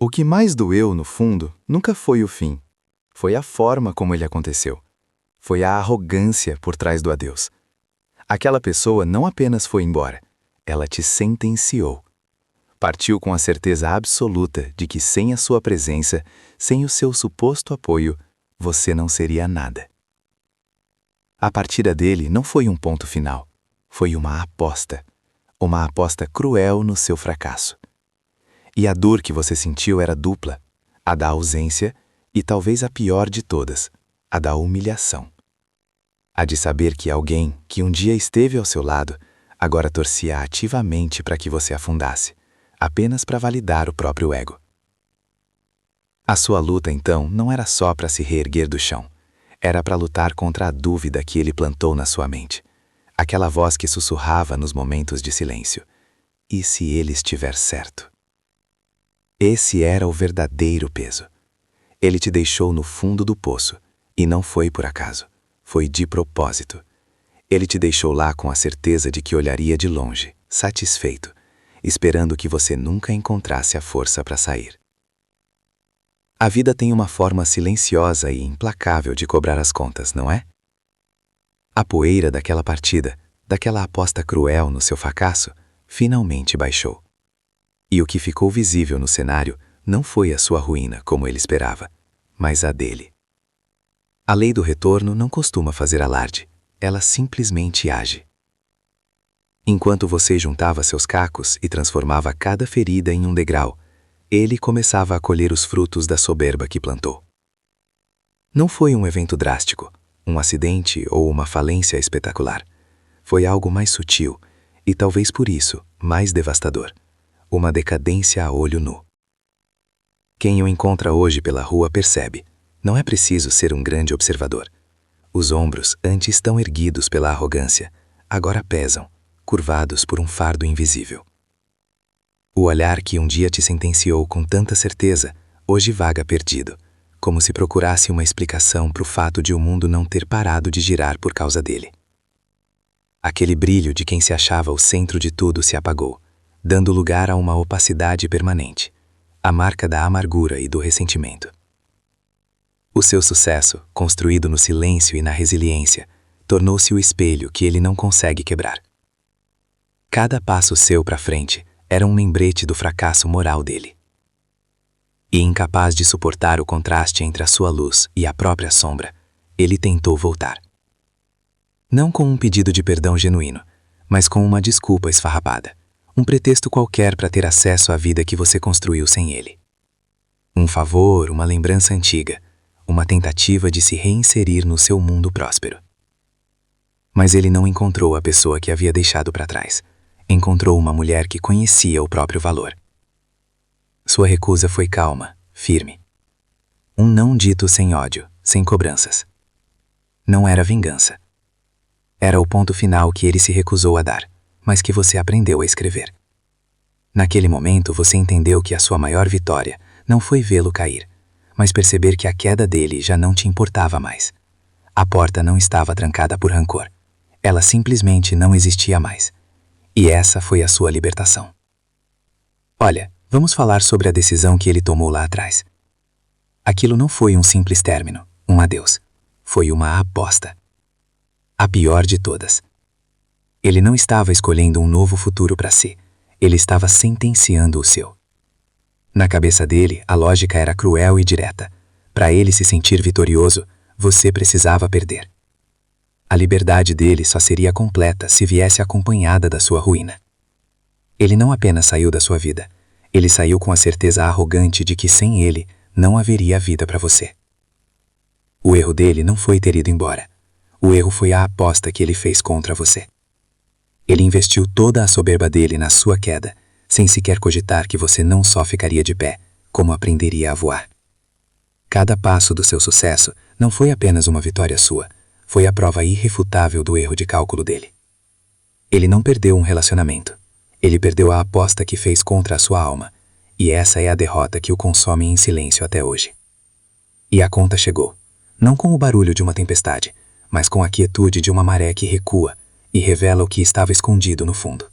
O que mais doeu, no fundo, nunca foi o fim. Foi a forma como ele aconteceu. Foi a arrogância por trás do adeus. Aquela pessoa não apenas foi embora, ela te sentenciou. Partiu com a certeza absoluta de que sem a sua presença, sem o seu suposto apoio, você não seria nada. A partida dele não foi um ponto final, foi uma aposta cruel no seu fracasso. E a dor que você sentiu era dupla, a da ausência e talvez a pior de todas, a da humilhação. A de saber que alguém que um dia esteve ao seu lado, agora torcia ativamente para que você afundasse, apenas para validar o próprio ego. A sua luta, então, não era só para se reerguer do chão, era para lutar contra a dúvida que ele plantou na sua mente, aquela voz que sussurrava nos momentos de silêncio. E se ele estiver certo? Esse era o verdadeiro peso. Ele te deixou no fundo do poço, e não foi por acaso, foi de propósito. Ele te deixou lá com a certeza de que olharia de longe, satisfeito, esperando que você nunca encontrasse a força para sair. A vida tem uma forma silenciosa e implacável de cobrar as contas, não é? A poeira daquela partida, daquela aposta cruel no seu fracasso, finalmente baixou. E o que ficou visível no cenário não foi a sua ruína como ele esperava, mas a dele. A lei do retorno não costuma fazer alarde, ela simplesmente age. Enquanto você juntava seus cacos e transformava cada ferida em um degrau, ele começava a colher os frutos da soberba que plantou. Não foi um evento drástico, um acidente ou uma falência espetacular. Foi algo mais sutil e talvez por isso mais devastador. Uma decadência a olho nu. Quem o encontra hoje pela rua percebe, não é preciso ser um grande observador. Os ombros, antes tão erguidos pela arrogância, agora pesam, curvados por um fardo invisível. O olhar que um dia te sentenciou com tanta certeza, hoje vaga perdido, como se procurasse uma explicação para o fato de o mundo não ter parado de girar por causa dele. Aquele brilho de quem se achava o centro de tudo se apagou, dando lugar a uma opacidade permanente, a marca da amargura e do ressentimento. O seu sucesso, construído no silêncio e na resiliência, tornou-se o espelho que ele não consegue quebrar. Cada passo seu para frente era um lembrete do fracasso moral dele. E incapaz de suportar o contraste entre a sua luz e a própria sombra, ele tentou voltar. Não com um pedido de perdão genuíno, mas com uma desculpa esfarrapada. Um pretexto qualquer para ter acesso à vida que você construiu sem ele. Um favor, uma lembrança antiga, uma tentativa de se reinserir no seu mundo próspero. Mas ele não encontrou a pessoa que havia deixado para trás. Encontrou uma mulher que conhecia o próprio valor. Sua recusa foi calma, firme. Um não dito sem ódio, sem cobranças. Não era vingança. Era o ponto final que ele se recusou a dar, mas que você aprendeu a escrever. Naquele momento você entendeu que a sua maior vitória não foi vê-lo cair, mas perceber que a queda dele já não te importava mais. A porta não estava trancada por rancor. Ela simplesmente não existia mais. E essa foi a sua libertação. Olha, vamos falar sobre a decisão que ele tomou lá atrás. Aquilo não foi um simples término, um adeus. Foi uma aposta. A pior de todas. Ele não estava escolhendo um novo futuro para si. Ele estava sentenciando o seu. Na cabeça dele, a lógica era cruel e direta. Para ele se sentir vitorioso, você precisava perder. A liberdade dele só seria completa se viesse acompanhada da sua ruína. Ele não apenas saiu da sua vida, ele saiu com a certeza arrogante de que sem ele não haveria vida para você. O erro dele não foi ter ido embora. O erro foi a aposta que ele fez contra você. Ele investiu toda a soberba dele na sua queda, sem sequer cogitar que você não só ficaria de pé, como aprenderia a voar. Cada passo do seu sucesso não foi apenas uma vitória sua, foi a prova irrefutável do erro de cálculo dele. Ele não perdeu um relacionamento. Ele perdeu a aposta que fez contra a sua alma, e essa é a derrota que o consome em silêncio até hoje. E a conta chegou, não com o barulho de uma tempestade, mas com a quietude de uma maré que recua e revela o que estava escondido no fundo.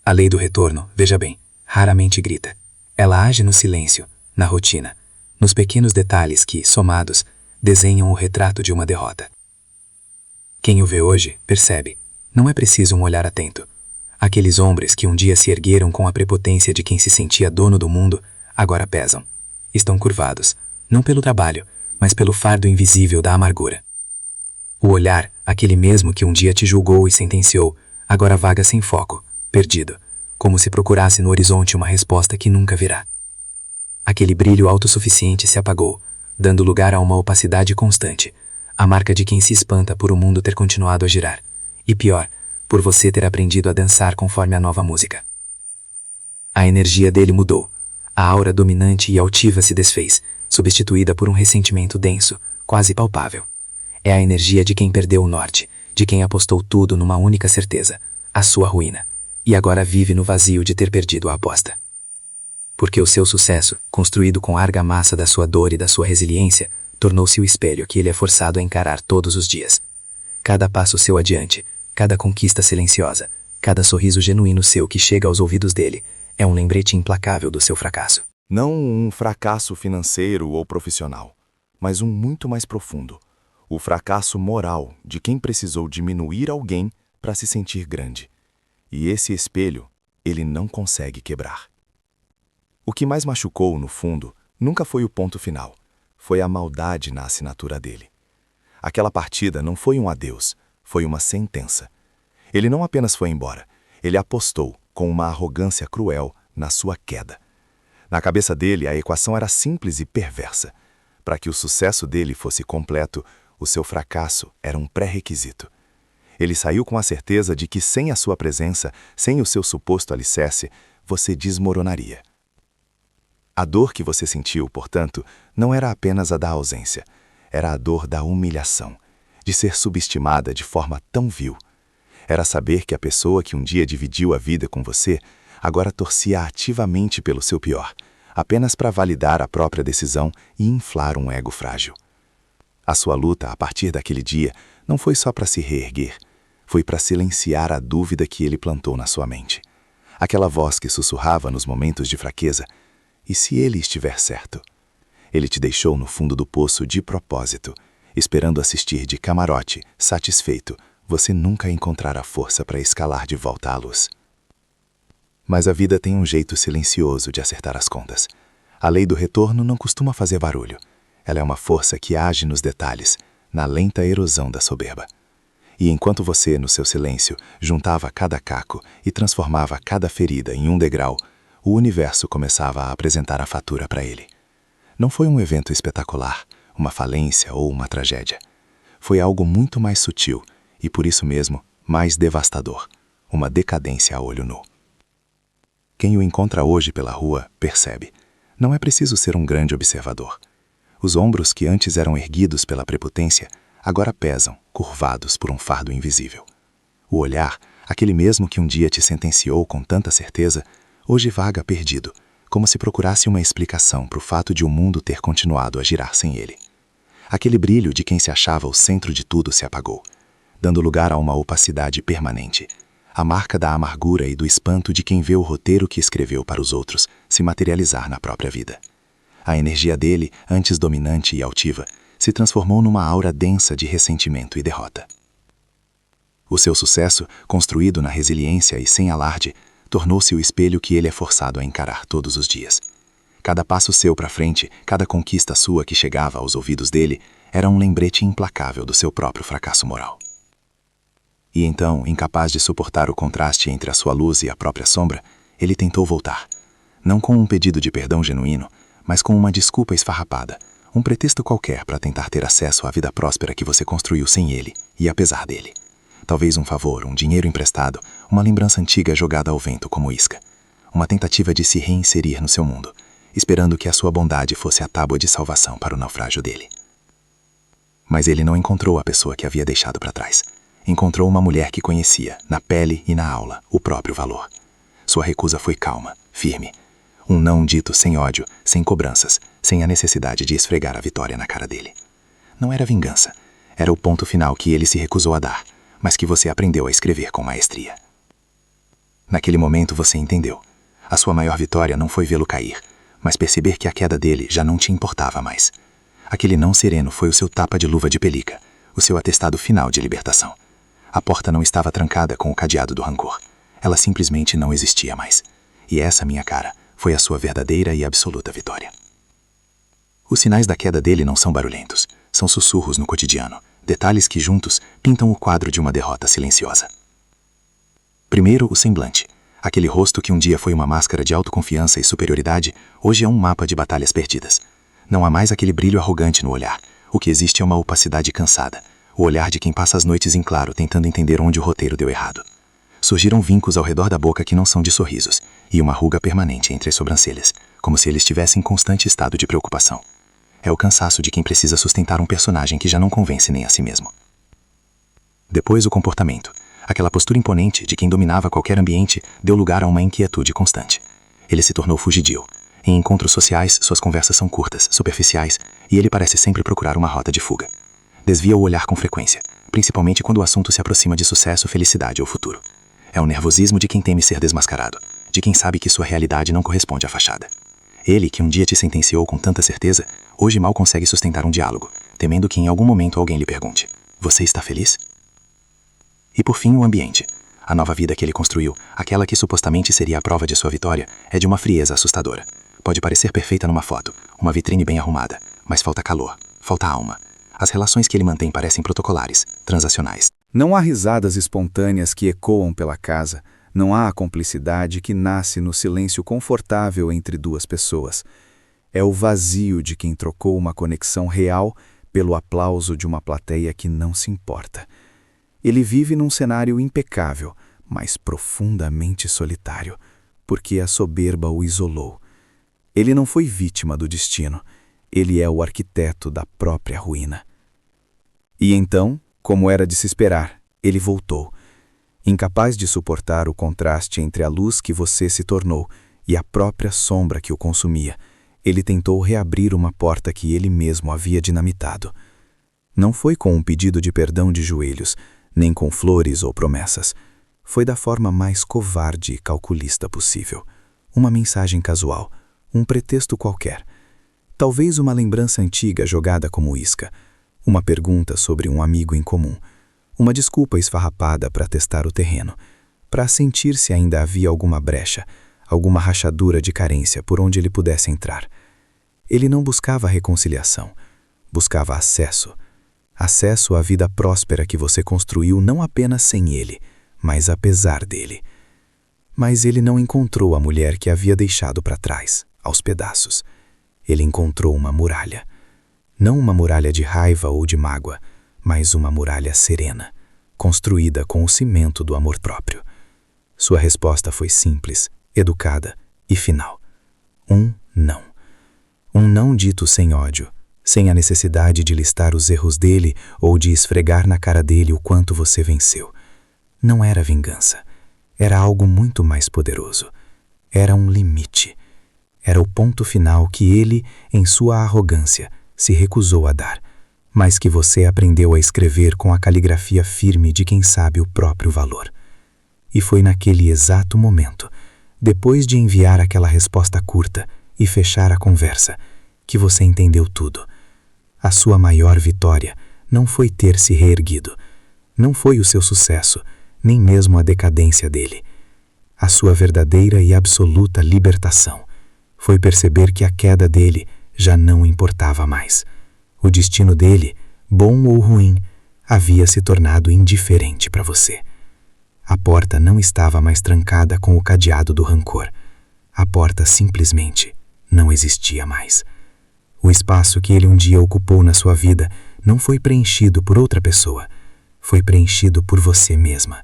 A lei do retorno, veja bem, raramente grita. Ela age no silêncio, na rotina, nos pequenos detalhes que, somados, desenham o retrato de uma derrota. Quem o vê hoje, percebe. Não é preciso um olhar atento. Aqueles ombros que um dia se ergueram com a prepotência de quem se sentia dono do mundo, agora pesam. Estão curvados, não pelo trabalho, mas pelo fardo invisível da amargura. O olhar, aquele mesmo que um dia te julgou e sentenciou, agora vaga sem foco, perdido, como se procurasse no horizonte uma resposta que nunca virá. Aquele brilho autossuficiente se apagou, dando lugar a uma opacidade constante, a marca de quem se espanta por o mundo ter continuado a girar. E pior, por você ter aprendido a dançar conforme a nova música. A energia dele mudou. A aura dominante e altiva se desfez, substituída por um ressentimento denso, quase palpável. É a energia de quem perdeu o norte, de quem apostou tudo numa única certeza, a sua ruína, e agora vive no vazio de ter perdido a aposta. Porque o seu sucesso, construído com a argamassa da sua dor e da sua resiliência, tornou-se o espelho que ele é forçado a encarar todos os dias. Cada passo seu adiante, cada conquista silenciosa, cada sorriso genuíno seu que chega aos ouvidos dele, é um lembrete implacável do seu fracasso. Não um fracasso financeiro ou profissional, mas um muito mais profundo. O fracasso moral de quem precisou diminuir alguém para se sentir grande. E esse espelho, ele não consegue quebrar. O que mais machucou, no fundo, nunca foi o ponto final. Foi a maldade na assinatura dele. Aquela partida não foi um adeus, foi uma sentença. Ele não apenas foi embora, ele apostou, com uma arrogância cruel, na sua queda. Na cabeça dele, a equação era simples e perversa. Para que o sucesso dele fosse completo, o seu fracasso era um pré-requisito. Ele saiu com a certeza de que sem a sua presença, sem o seu suposto alicerce, você desmoronaria. A dor que você sentiu, portanto, não era apenas a da ausência, era a dor da humilhação, de ser subestimada de forma tão vil. Era saber que a pessoa que um dia dividiu a vida com você, agora torcia ativamente pelo seu pior, apenas para validar a própria decisão e inflar um ego frágil. A sua luta, a partir daquele dia, não foi só para se reerguer, foi para silenciar a dúvida que ele plantou na sua mente. Aquela voz que sussurrava nos momentos de fraqueza: e se ele estiver certo? Ele te deixou no fundo do poço de propósito, esperando assistir de camarote, satisfeito, você nunca encontrará força para escalar de volta à luz. Mas a vida tem um jeito silencioso de acertar as contas. A lei do retorno não costuma fazer barulho. Ela é uma força que age nos detalhes, na lenta erosão da soberba. E enquanto você, no seu silêncio, juntava cada caco e transformava cada ferida em um degrau, o universo começava a apresentar a fatura para ele. Não foi um evento espetacular, uma falência ou uma tragédia. Foi algo muito mais sutil e, por isso mesmo, mais devastador, uma decadência a olho nu. Quem o encontra hoje pela rua percebe. Não é preciso ser um grande observador. Os ombros que antes eram erguidos pela prepotência, agora pesam, curvados por um fardo invisível. O olhar, aquele mesmo que um dia te sentenciou com tanta certeza, hoje vaga perdido, como se procurasse uma explicação para o fato de o mundo ter continuado a girar sem ele. Aquele brilho de quem se achava o centro de tudo se apagou, dando lugar a uma opacidade permanente, a marca da amargura e do espanto de quem vê o roteiro que escreveu para os outros se materializar na própria vida. A energia dele, antes dominante e altiva, se transformou numa aura densa de ressentimento e derrota. O seu sucesso, construído na resiliência e sem alarde, tornou-se o espelho que ele é forçado a encarar todos os dias. Cada passo seu para frente, cada conquista sua que chegava aos ouvidos dele, era um lembrete implacável do seu próprio fracasso moral. E então, incapaz de suportar o contraste entre a sua luz e a própria sombra, ele tentou voltar. Não com um pedido de perdão genuíno, mas com uma desculpa esfarrapada, um pretexto qualquer para tentar ter acesso à vida próspera que você construiu sem ele e apesar dele. Talvez um favor, um dinheiro emprestado, uma lembrança antiga jogada ao vento como isca. Uma tentativa de se reinserir no seu mundo, esperando que a sua bondade fosse a tábua de salvação para o naufrágio dele. Mas ele não encontrou a pessoa que havia deixado para trás. Encontrou uma mulher que conhecia, na pele e na aula, o próprio valor. Sua recusa foi calma, firme. Um não dito sem ódio, sem cobranças, sem a necessidade de esfregar a vitória na cara dele. Não era vingança. Era o ponto final que ele se recusou a dar, mas que você aprendeu a escrever com maestria. Naquele momento você entendeu. A sua maior vitória não foi vê-lo cair, mas perceber que a queda dele já não te importava mais. Aquele não sereno foi o seu tapa de luva de pelica, o seu atestado final de libertação. A porta não estava trancada com o cadeado do rancor. Ela simplesmente não existia mais. E essa, minha cara, foi a sua verdadeira e absoluta vitória. Os sinais da queda dele não são barulhentos, são sussurros no cotidiano, detalhes que juntos pintam o quadro de uma derrota silenciosa. Primeiro, o semblante. Aquele rosto que um dia foi uma máscara de autoconfiança e superioridade, hoje é um mapa de batalhas perdidas. Não há mais aquele brilho arrogante no olhar. O que existe é uma opacidade cansada, o olhar de quem passa as noites em claro tentando entender onde o roteiro deu errado. Surgiram vincos ao redor da boca que não são de sorrisos, e uma ruga permanente entre as sobrancelhas, como se ele estivesse em constante estado de preocupação. É o cansaço de quem precisa sustentar um personagem que já não convence nem a si mesmo. Depois, o comportamento. Aquela postura imponente de quem dominava qualquer ambiente deu lugar a uma inquietude constante. Ele se tornou fugidio. Em encontros sociais, suas conversas são curtas, superficiais, e ele parece sempre procurar uma rota de fuga. Desvia o olhar com frequência, principalmente quando o assunto se aproxima de sucesso, felicidade ou futuro. É o nervosismo de quem teme ser desmascarado, de quem sabe que sua realidade não corresponde à fachada. Ele, que um dia te sentenciou com tanta certeza, hoje mal consegue sustentar um diálogo, temendo que em algum momento alguém lhe pergunte: "Você está feliz?" E por fim, o ambiente. A nova vida que ele construiu, aquela que supostamente seria a prova de sua vitória, é de uma frieza assustadora. Pode parecer perfeita numa foto, uma vitrine bem arrumada, mas falta calor, falta alma. As relações que ele mantém parecem protocolares, transacionais. Não há risadas espontâneas que ecoam pela casa, não há a cumplicidade que nasce no silêncio confortável entre duas pessoas. É o vazio de quem trocou uma conexão real pelo aplauso de uma plateia que não se importa. Ele vive num cenário impecável, mas profundamente solitário, porque a soberba o isolou. Ele não foi vítima do destino, ele é o arquiteto da própria ruína. E então, como era de se esperar, ele voltou. Incapaz de suportar o contraste entre a luz que você se tornou e a própria sombra que o consumia, ele tentou reabrir uma porta que ele mesmo havia dinamitado. Não foi com um pedido de perdão de joelhos, nem com flores ou promessas. Foi da forma mais covarde e calculista possível. Uma mensagem casual, um pretexto qualquer. Talvez uma lembrança antiga jogada como isca. Uma pergunta sobre um amigo em comum. Uma desculpa esfarrapada para testar o terreno. Para sentir se ainda havia alguma brecha, alguma rachadura de carência por onde ele pudesse entrar. Ele não buscava reconciliação. Buscava acesso. Acesso à vida próspera que você construiu não apenas sem ele, mas apesar dele. Mas ele não encontrou a mulher que havia deixado para trás, aos pedaços. Ele encontrou uma muralha. Não uma muralha de raiva ou de mágoa, mas uma muralha serena, construída com o cimento do amor próprio. Sua resposta foi simples, educada e final. Um não. Um não dito sem ódio, sem a necessidade de listar os erros dele ou de esfregar na cara dele o quanto você venceu. Não era vingança. Era algo muito mais poderoso. Era um limite. Era o ponto final que ele, em sua arrogância, se recusou a dar, mas que você aprendeu a escrever com a caligrafia firme de quem sabe o próprio valor. E foi naquele exato momento, depois de enviar aquela resposta curta e fechar a conversa, que você entendeu tudo. A sua maior vitória não foi ter se reerguido, não foi o seu sucesso, nem mesmo a decadência dele. A sua verdadeira e absoluta libertação foi perceber que a queda dele já não importava mais. O destino dele, bom ou ruim, havia se tornado indiferente para você. A porta não estava mais trancada com o cadeado do rancor. A porta simplesmente não existia mais. O espaço que ele um dia ocupou na sua vida não foi preenchido por outra pessoa, foi preenchido por você mesma.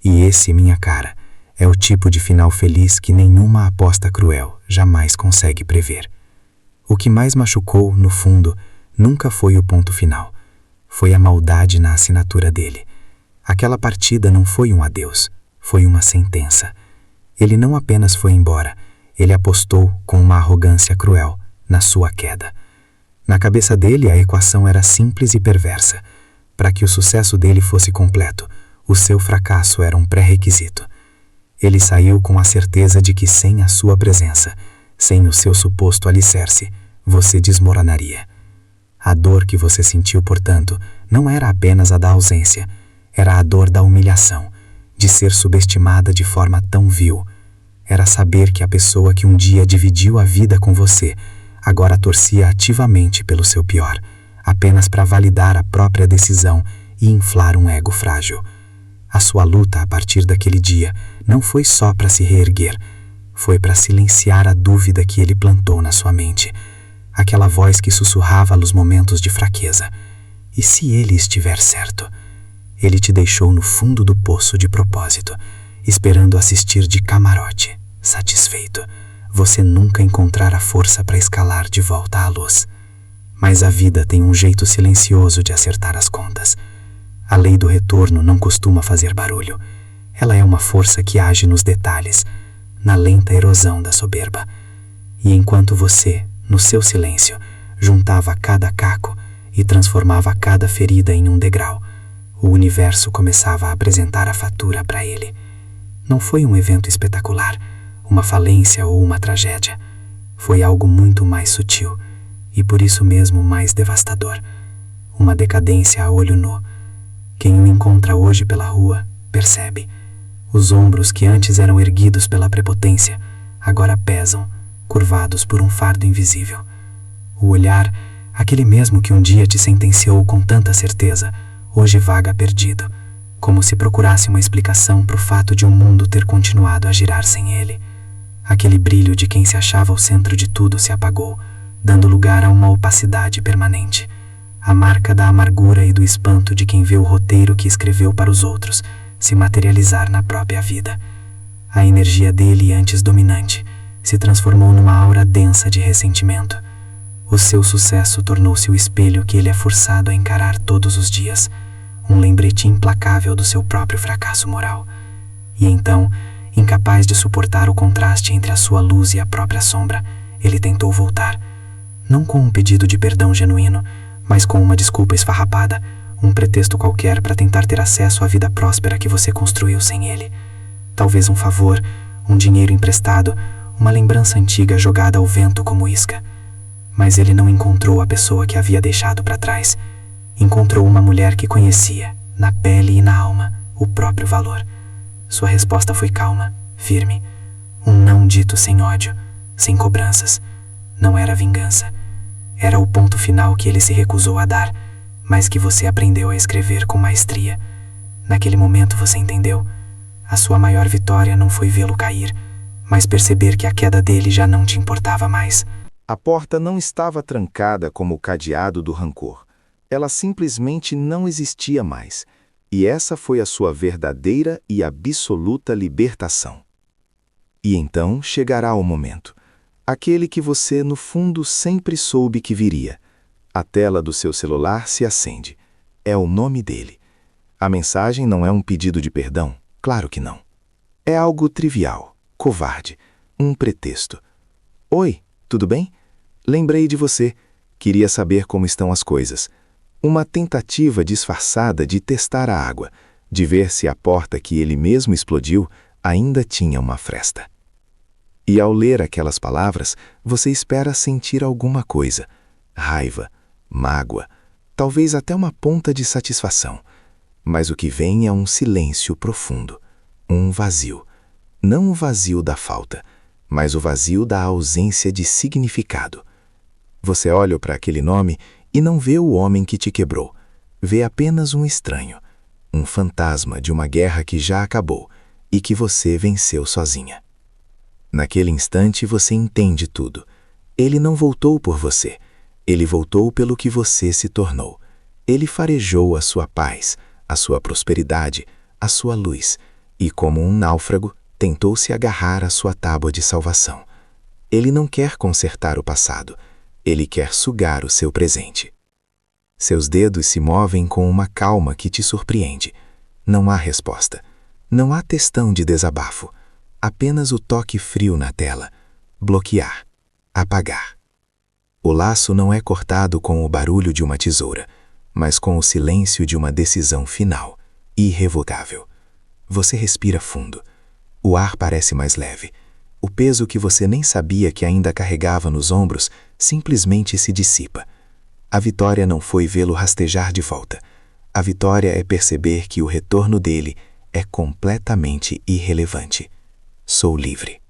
E esse, minha cara, é o tipo de final feliz que nenhuma aposta cruel jamais consegue prever. O que mais machucou, no fundo, nunca foi o ponto final. Foi a maldade na assinatura dele. Aquela partida não foi um adeus, foi uma sentença. Ele não apenas foi embora, ele apostou com uma arrogância cruel na sua queda. Na cabeça dele, a equação era simples e perversa. Para que o sucesso dele fosse completo, o seu fracasso era um pré-requisito. Ele saiu com a certeza de que sem a sua presença, sem o seu suposto alicerce, você desmoronaria. A dor que você sentiu, portanto, não era apenas a da ausência, era a dor da humilhação, de ser subestimada de forma tão vil. Era saber que a pessoa que um dia dividiu a vida com você, agora torcia ativamente pelo seu pior, apenas para validar a própria decisão e inflar um ego frágil. A sua luta a partir daquele dia não foi só para se reerguer, foi para silenciar a dúvida que ele plantou na sua mente, aquela voz que sussurrava nos momentos de fraqueza. E se ele estiver certo? Ele te deixou no fundo do poço de propósito, esperando assistir de camarote, satisfeito. Você nunca encontrará força para escalar de volta à luz. Mas a vida tem um jeito silencioso de acertar as contas. A lei do retorno não costuma fazer barulho. Ela é uma força que age nos detalhes, na lenta erosão da soberba. E enquanto você, no seu silêncio, juntava cada caco e transformava cada ferida em um degrau, o universo começava a apresentar a fatura para ele. Não foi um evento espetacular, uma falência ou uma tragédia. Foi algo muito mais sutil e por isso mesmo mais devastador. Uma decadência a olho nu. Quem o encontra hoje pela rua, percebe. Os ombros que antes eram erguidos pela prepotência, agora pesam, curvados por um fardo invisível. O olhar, aquele mesmo que um dia te sentenciou com tanta certeza, hoje vaga perdido, como se procurasse uma explicação para o fato de um mundo ter continuado a girar sem ele. Aquele brilho de quem se achava o centro de tudo se apagou, dando lugar a uma opacidade permanente. A marca da amargura e do espanto de quem vê o roteiro que escreveu para os outros se materializar na própria vida. A energia dele, antes dominante, se transformou numa aura densa de ressentimento. O seu sucesso tornou-se o espelho que ele é forçado a encarar todos os dias, um lembrete implacável do seu próprio fracasso moral. E então, incapaz de suportar o contraste entre a sua luz e a própria sombra, ele tentou voltar, não com um pedido de perdão genuíno, mas com uma desculpa esfarrapada, um pretexto qualquer para tentar ter acesso à vida próspera que você construiu sem ele. Talvez um favor, um dinheiro emprestado, uma lembrança antiga jogada ao vento como isca. Mas ele não encontrou a pessoa que havia deixado para trás. Encontrou uma mulher que conhecia, na pele e na alma, o próprio valor. Sua resposta foi calma, firme. Um não dito sem ódio, sem cobranças. Não era vingança. Era o ponto final que ele se recusou a dar, mas que você aprendeu a escrever com maestria. Naquele momento você entendeu. A sua maior vitória não foi vê-lo cair, mas perceber que a queda dele já não te importava mais. A porta não estava trancada como o cadeado do rancor. Ela simplesmente não existia mais. E essa foi a sua verdadeira e absoluta libertação. E então chegará o momento. Aquele que você, no fundo, sempre soube que viria. A tela do seu celular se acende. É o nome dele. A mensagem não é um pedido de perdão, claro que não. É algo trivial, covarde, um pretexto. Oi, tudo bem? Lembrei de você. Queria saber como estão as coisas. Uma tentativa disfarçada de testar a água, de ver se a porta que ele mesmo explodiu ainda tinha uma fresta. E ao ler aquelas palavras, você espera sentir alguma coisa. Raiva, mágoa, talvez até uma ponta de satisfação. Mas o que vem é um silêncio profundo, um vazio. Não o vazio da falta, mas o vazio da ausência de significado. Você olha para aquele nome e não vê o homem que te quebrou. Vê apenas um estranho, um fantasma de uma guerra que já acabou e que você venceu sozinha. Naquele instante você entende tudo. Ele não voltou por você. Ele voltou pelo que você se tornou. Ele farejou a sua paz, a sua prosperidade, a sua luz, e como um náufrago, tentou se agarrar à sua tábua de salvação. Ele não quer consertar o passado. Ele quer sugar o seu presente. Seus dedos se movem com uma calma que te surpreende. Não há resposta. Não há textão de desabafo. Apenas o toque frio na tela. Bloquear. Apagar. O laço não é cortado com o barulho de uma tesoura, mas com o silêncio de uma decisão final, irrevogável. Você respira fundo. O ar parece mais leve. O peso que você nem sabia que ainda carregava nos ombros simplesmente se dissipa. A vitória não foi vê-lo rastejar de volta. A vitória é perceber que o retorno dele é completamente irrelevante. Sou livre.